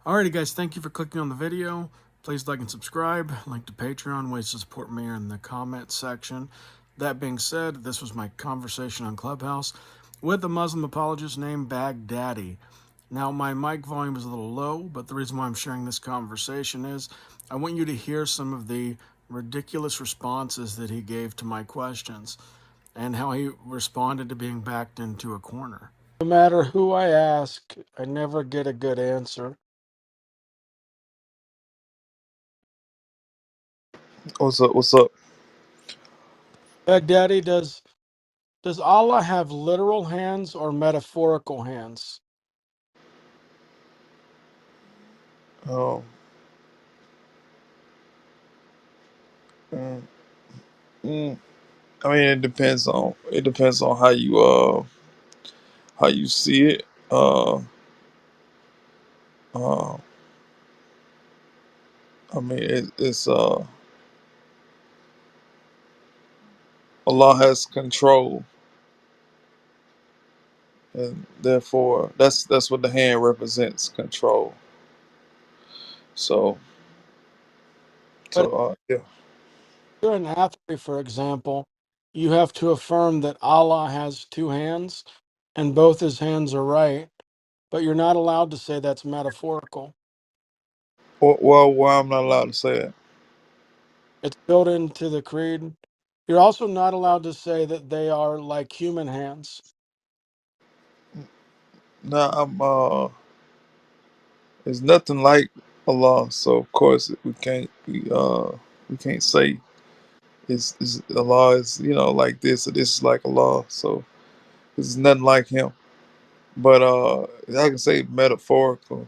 Alrighty, guys, thank you for clicking on the video. Please like and subscribe. Link to Patreon, ways to support me are in the comment section. That being said, this was my conversation on Clubhouse with a Muslim apologist named Baghdadi. Now, my mic volume is a little low, but the reason why I'm sharing this conversation is I want you to hear some of the ridiculous responses that he gave to my questions and how he responded to being backed into a corner. No matter who I ask, I never get a good answer. What's up? What's up? Baghdadi, does Allah have literal hands or metaphorical hands? Um, mm, mm, I mean, it depends on how you see it. Uh, I mean, it's Allah has control, and therefore that's what the hand represents, control. So But if yeah. you're an athlete, for example, you have to affirm that Allah has two hands and both his hands are right, but you're not allowed to say that's metaphorical. Well, why I'm not allowed to say that? It's built into the creed. You're also not allowed to say that they are like human hands. No, there's nothing like Allah, so of course we can't say it's Allah is like this or this is like Allah. So there's nothing like Him. But I can say metaphorical.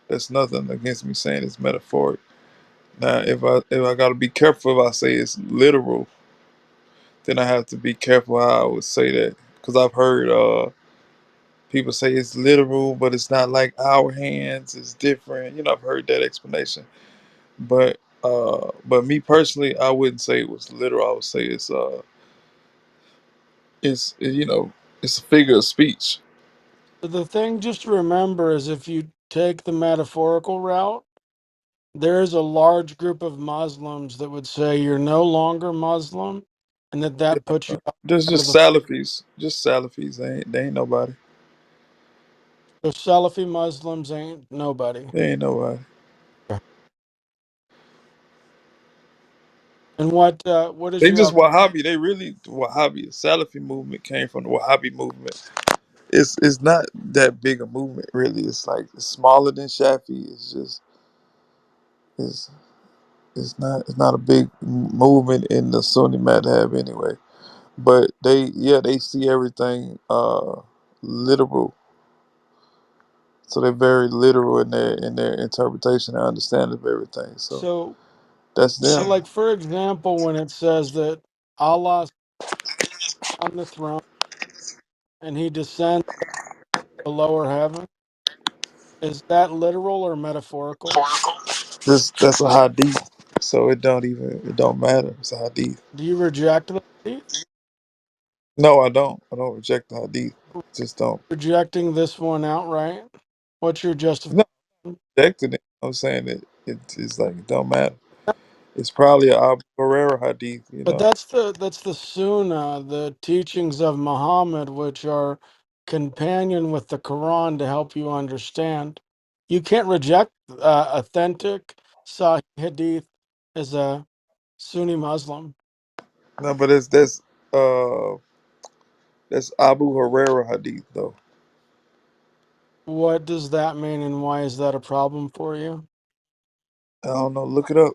There's nothing against me saying it's metaphoric. Now, if I gotta be careful if I say it's literal, then I have to be careful how I would say that because I've heard people say it's literal, but it's not like our hands. It's different. I've heard that explanation. But me personally, I wouldn't say it was literal. I would say it's it's a figure of speech. The thing just to remember is if you take the metaphorical route, there is a large group of Muslims that would say you're no longer Muslim and that puts you There's outside of just the. Salafis, just Salafis. They ain't nobody. So Salafi Muslims ain't nobody. They ain't nobody. Okay. And what is They your just Wahhabi. They really Wahhabi. The Salafi movement came from the Wahhabi movement. It's not that big a movement really. It's like it's smaller than Shafi. It's it's not a big movement in the Sunni madhab anyway. But they see everything literal. So they're very literal in their interpretation and understanding of everything. So so that's so them. like for example when it says that Allah on the throne and he descends to the lower heaven, is that literal or metaphorical? That's a hadith. So it don't matter. It's a hadith. Do you reject the hadith? No, I don't. I don't reject the hadith. Just don't. Rejecting this one outright? What's your justification? No, rejecting it. I'm saying it's like it don't matter. It's probably a Abu Huraira hadith. But that's the Sunnah, the teachings of Muhammad, which are companion with the Quran to help you understand. You can't reject authentic Sahih Hadith as a Sunni Muslim. No, but uh that's Abu Huraira hadith though. What does that mean, and why is that a problem for you? I don't know. Look it up.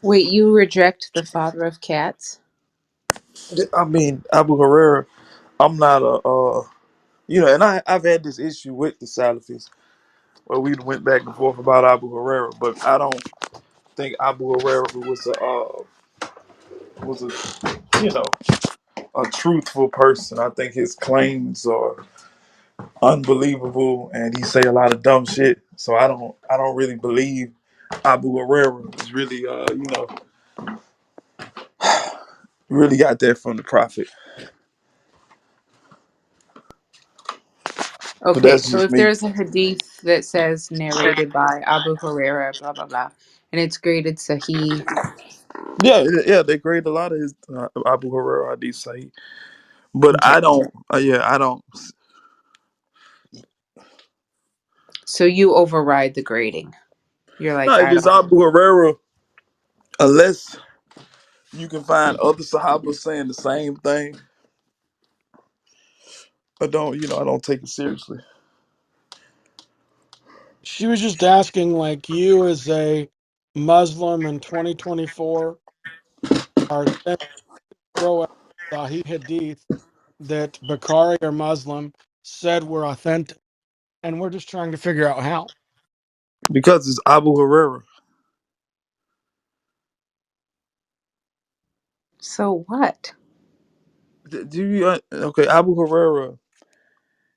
Wait, you reject the father of cats? I mean Abu Huraira. I'm not and I've had this issue with the Salafis where we went back and forth about Abu Huraira, but I don't think Abu Huraira was a a truthful person. I think his claims are unbelievable, and he say a lot of dumb shit. So I don't really believe Abu Huraira is really really got that from the prophet. But Okay, that's so just if me. there's a hadith that says narrated by Abu Huraira, blah blah blah, and it's graded Sahih. Yeah, yeah, they grade a lot of his Abu Hurairah hadith Sahih, but Okay, I don't. Yeah, I don't. so you override the grading. You're No, like, if I it's don't. Abu Hurairah, unless you can find other Sahabas saying the same thing, I don't. I don't take it seriously. She was just asking, like, you as a Muslim in 2024 are then throw out Sahih Hadith that Bukhari or Muslim said were authentic, and we're just trying to figure out how. Because it's Abu Hurairah. So what? Do you okay? Abu Hurairah,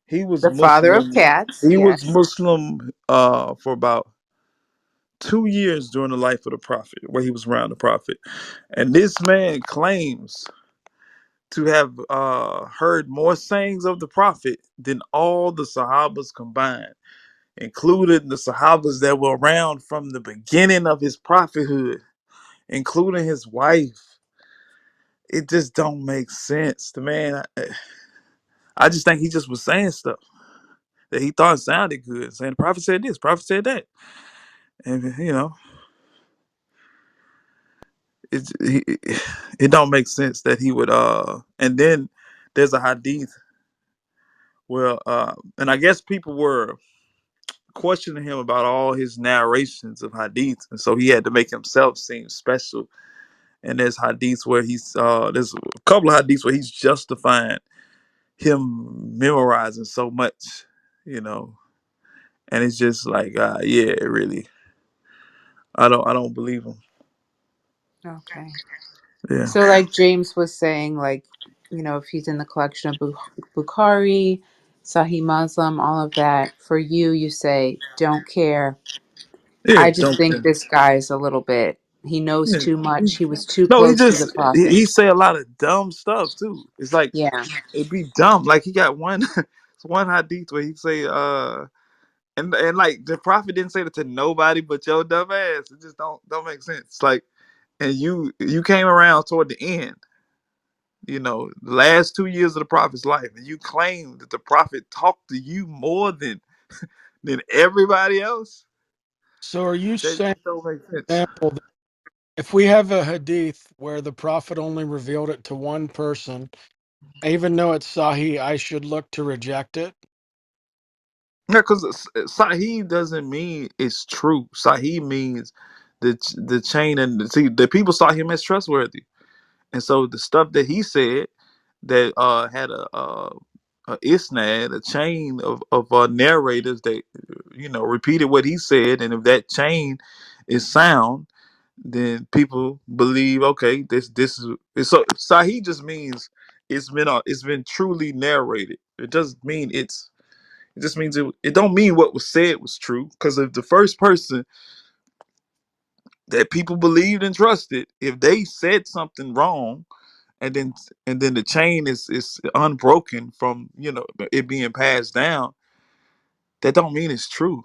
he was The father of Muslim. cats, He was yes. Muslim for about 2 years during the life of the Prophet, where he was around the Prophet, and this man claims to have heard more sayings of the Prophet than all the Sahabas combined, including the Sahabas that were around from the beginning of his prophethood, including his wife. It just don't make sense. The man, I just think he just was saying stuff that he thought sounded good, saying the prophet said this, prophet said that, and it don't make sense that he would. And then there's a hadith where, and I guess people were questioning him about all his narrations of hadiths, and so he had to make himself seem special. And there's hadiths where there's a couple of hadiths where he's justifying him memorizing so much, you know, and it's just like, yeah, really, I don't believe him. Okay. Yeah, So, like James was saying, like, if he's in the collection of Bukhari, Sahih Muslim, all of that, for you, you say, don't care. yeah, I just don't think care. this guy is a little bit, he knows Yeah. too much. He was too No, he close to the just he prophet. say a lot of dumb stuff too. It's like Yeah. it'd be dumb. Like he got one one hadith where he say and like the prophet didn't say that to nobody but your dumb ass. It just don't make sense. It's like, and you came around toward the end, the last 2 years of the prophet's life, and you claim that the prophet talked to you more than everybody else. So, are you That saying, just don't make for sense. example, that if we have a hadith where the prophet only revealed it to one person, even though it's Sahih, I should look to reject it? Yeah, because Sahih doesn't mean it's true. Sahih means the chain, and see the people saw him as trustworthy, and so the stuff that he said that had a isnad, a chain of narrators that repeated what he said, and if that chain is sound, then people believe, okay, this is so. Sahih just means it's been truly narrated. It doesn't mean it just means it don't mean what was said was true. Because if the first person that people believed and trusted, if they said something wrong, and then the chain is unbroken from it being passed down, that don't mean it's true.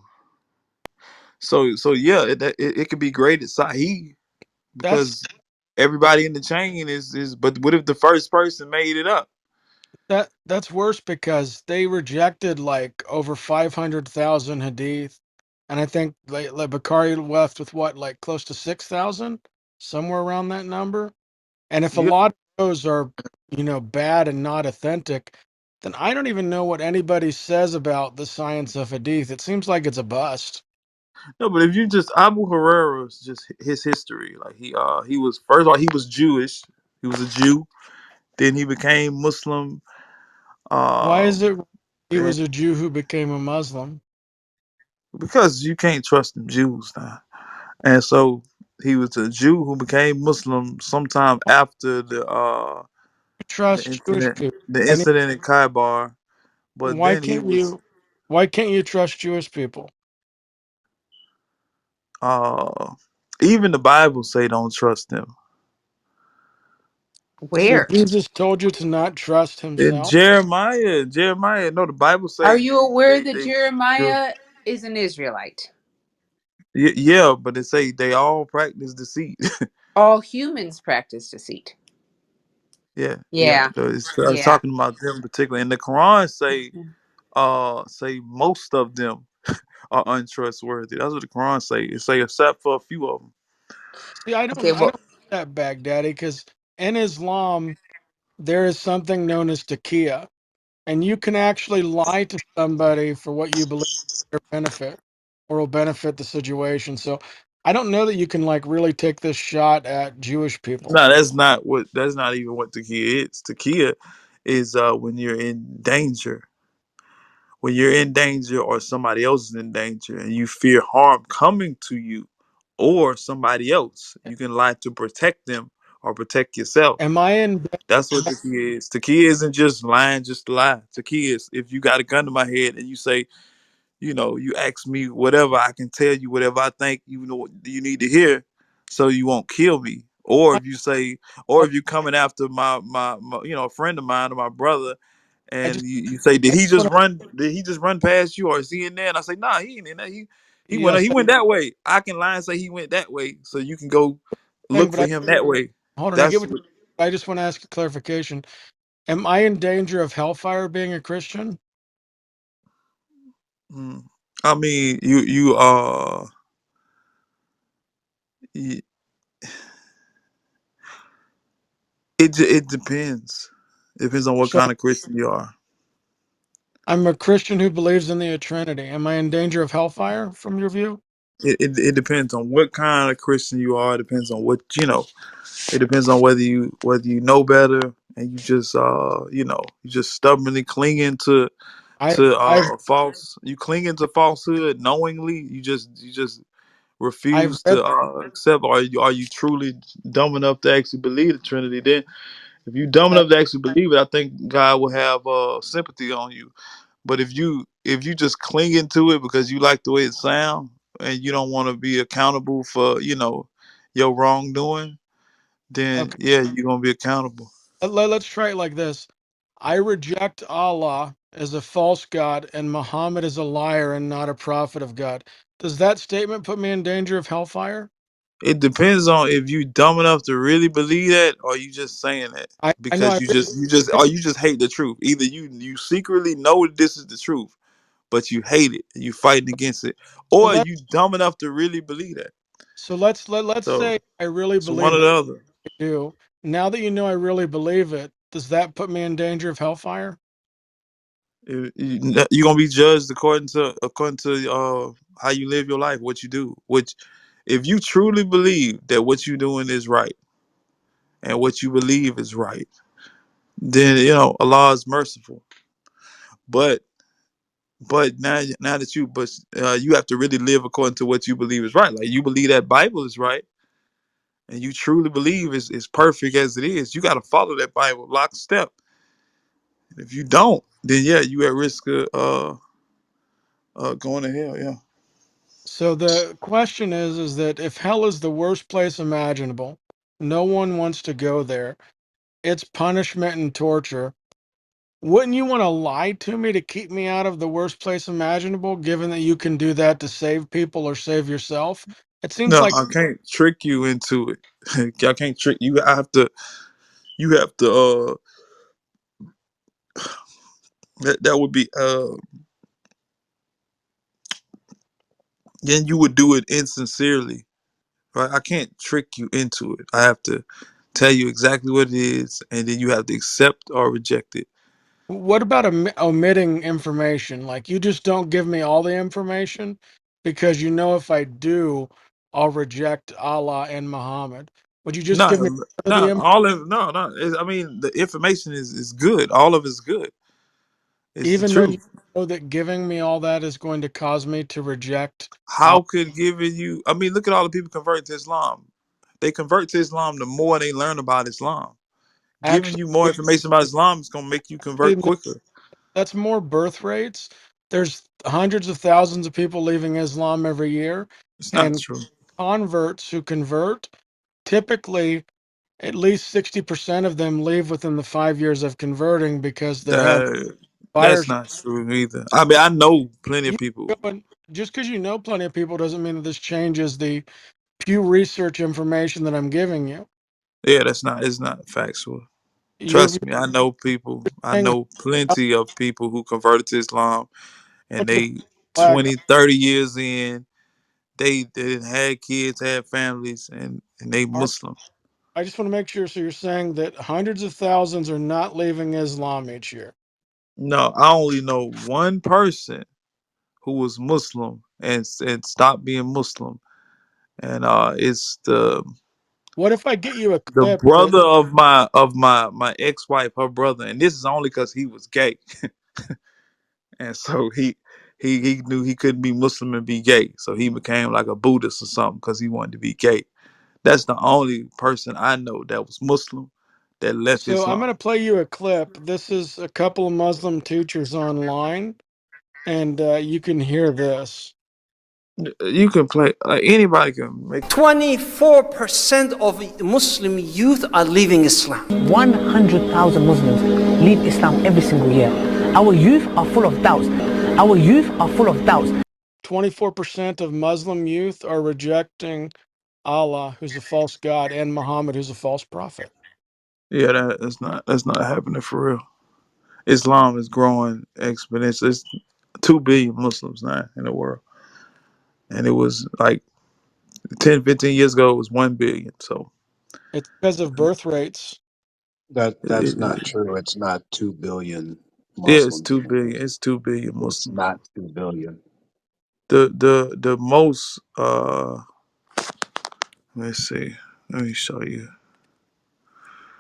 So yeah, it could be graded Sahih That's because everybody in the chain is. But what if the first person made it up? that's worse because they rejected like over 500,000 hadith, and I think like Bukhari left with what, like close to 6,000, somewhere around that number. And if a Yeah. lot of those are, bad and not authentic, then I don't even know what anybody says about the science of hadith. It seems like it's a bust. No, but if you just Abu Hurairah's just his history, like he was, first of all, he was Jewish. He was a Jew. Then he became Muslim. Why is Um, it he and was a Jew who became a Muslim? because you can't trust them Jews now, and so he was a Jew who became Muslim sometime after the Trust Jewish incident, people. the Any incident in Kaibar. But why then he can't was you why can't you trust Jewish people? uh, even the Bible say don't trust him. So Where? Jesus told you to not trust In himself? Jeremiah, no, the Bible Are say you aware they that they. Jeremiah? is an Israelite. Yeah, but they say they all practice deceit. All humans practice deceit. Yeah, yeah. Yeah. I was Yeah. talking about them particularly. And the Quran say most of them are untrustworthy. That's what the Quran say. It say except for a few of them. See, I don't Okay. I Well, don't get that, Baghdadi, because in Islam there is something known as taqiyya, and you can actually lie to somebody for what you believe their benefit or will benefit the situation. So I don't know that you can like really take this shot at Jewish people. No, that's not what. That's not even what takia is. Takia is when you're in danger. When you're in danger, or somebody else is in danger, and you fear harm coming to you or somebody else, you can lie to protect them or protect yourself. Am I in? That's what takia is. Takia isn't just lying, just to lie. Takia is if you got a gun to my head and you say, you ask me whatever, I can tell you whatever I think you know you need to hear, so you won't kill me. Or if you say, or if you coming after my a friend of mine or my brother, I and just you say, I just want to. Did he just run past you, or is he in there? And I say, nah, he ain't in there. Yes, He went that way. I can lie and say he went that way, so you can go thing, look but for him that way. hold on. I get That's what. what. I just want to ask a clarification. Am I in danger of hellfire being a Christian? mm. I mean, y- it depends. It depends on what So kind of Christian you are. I'm a Christian who believes in the Trinity. Am I in danger of hellfire from your view? It depends on what kind of Christian you are. It depends on what you know. It depends on whether you know better, and you just you just stubbornly clinging to I've false. You clinging to falsehood knowingly. You just I've refuse read. to accept. Are you truly dumb enough to actually believe the Trinity? Then, if you dumb enough to actually believe it, I think God will have sympathy on you. But if you just clinging to it because you like the way it sounds and you don't want to be accountable for your wrongdoing, then Okay, yeah, you're gonna be accountable. let's try it like this. I reject Allah as a false god and Muhammad is a liar and not a prophet of God. Does that statement put me in danger of hellfire? It depends on if you dumb enough to really believe that, or you just saying that I know because you just hate the truth. Either you secretly know that this is the truth, but you hate it and you fighting against it, so or let you dumb enough to really believe that. let's So say I really it's one believe or it. the other. I do. Now that you know I really believe it, does that put me in danger of hellfire? You're gonna be judged according to how you live your life, what you do. Which, if you truly believe that what you're doing is right and what you believe is right, then Allah is merciful. But now that you have to really live according to what you believe is right. Like you believe that Bible is right, and you truly believe is perfect as it is. You got to follow that Bible lock step. And if you don't, then yeah, you at risk of going to hell. Yeah. So the question is that if hell is the worst place imaginable, no one wants to go there. It's punishment and torture. Wouldn't you want to lie to me to keep me out of the worst place imaginable, given that you can do that to save people or save yourself? It seems No, like I can't trick you into it. I can't trick you. I have to. You have to. That would be. Then you would do it insincerely, right? I can't trick you into it. I have to tell you exactly what it is, and then you have to accept or reject it. what about omitting information? Like you just don't give me all the information because you know if I do, I'll reject Allah and Muhammad. Would you just No, give me part of the no, all of no, no. I mean, the information is good. All of it's good. It's the even though you truth. know that giving me all that is going to cause me to reject How could giving you? I mean, look at all the people converting to Islam. They convert to Islam the more they learn about Islam. Giving actually, you more information about Islam is gonna make you convert quicker. that's more birth rates. There's hundreds of thousands of people leaving Islam every year, It's not and true. converts who convert, typically at least 60% of them leave within the 5 years of converting because they have That that's buyers. not true either. I mean, I know plenty You of people. go and just because you know plenty of people doesn't mean that this changes the Pew Research information that I'm giving you. Yeah, it's not factual. You're Trust me, I know people. I saying that know plenty of people who converted to Islam and went to the they flag. 20, 30 years in, they had kids, had families, and they Muslim. I just want to make sure. So you're saying that hundreds of thousands are not leaving Islam each year. No, I only know one person who was Muslim and stopped being Muslim, and it's What if I get you a the clip that? brother of my ex wife, her brother, and this is only because he was gay, and so he knew he couldn't be Muslim and be gay, so he became like a Buddhist or something because he wanted to be gay. That's the only person I know that was Muslim that left So I'm Islam. going to play you a clip. This is a couple of Muslim teachers online, and you can hear this. You can play anybody can make. 24% of Muslim youth are leaving Islam. 100,000 Muslims leave Islam every single year. Our youth are full of doubts. Our youth are full of doubts. 24% of Muslim youth are rejecting Allah, who's a false god, and Muhammad, who's a false prophet. Yeah, that's not happening for real. Islam is growing exponentially. It's 2 billion Muslims now in the world, and it was like 10, 15 years ago. It was 1 billion. So It's because of birth rates. That's not it, true. It's not 2 billion yeah, it's Muslims. 2 billion. It's 2 billion It's Muslims. not 2 billion. The most let's see. Let me show you.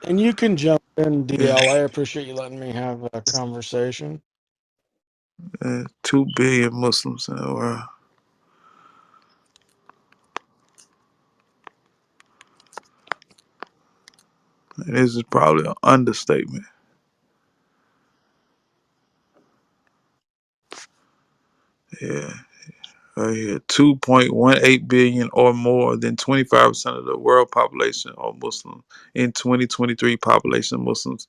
And you can jump in, Yeah, DL. I appreciate you letting me have a conversation. 2 billion Muslims in the world. And this is probably an understatement. Yeah. Right here, 2.18 billion or more than 25% of the world population are Muslim. In 2023, population of Muslims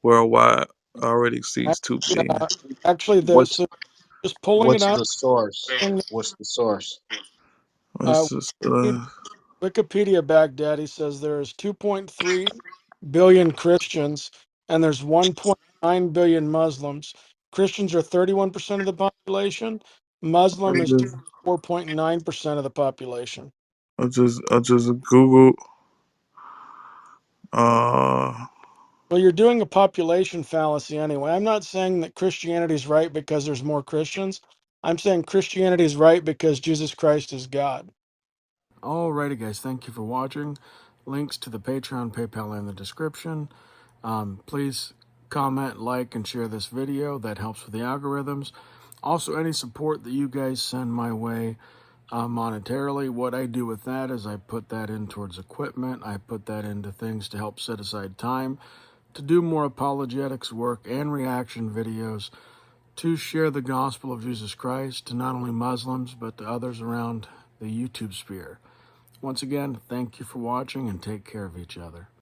worldwide already exceeds 2 Actually, billion. this What's just pulling it what's up. the source? What's the source? Uh, What's this, Wikipedia Baghdadi says there is 2.3 billion Christians and there's 1.9 billion Muslims. Christians are 31% of the population. Muslim is 4.9% of the population. I just Google uh Well, you're doing a population fallacy anyway. I'm not saying that Christianity is right because there's more Christians. I'm saying Christianity is right because Jesus Christ is God. Alrighty, guys. Thank you for watching. Links to the Patreon, PayPal in the description. Please comment, like, and share this video. That helps with the algorithms. Also, any support that you guys send my way monetarily, what I do with that is I put that in towards equipment. I put that into things to help set aside time to do more apologetics work and reaction videos to share the gospel of Jesus Christ to not only Muslims but to others around the YouTube sphere. Once again, thank you for watching and take care of each other.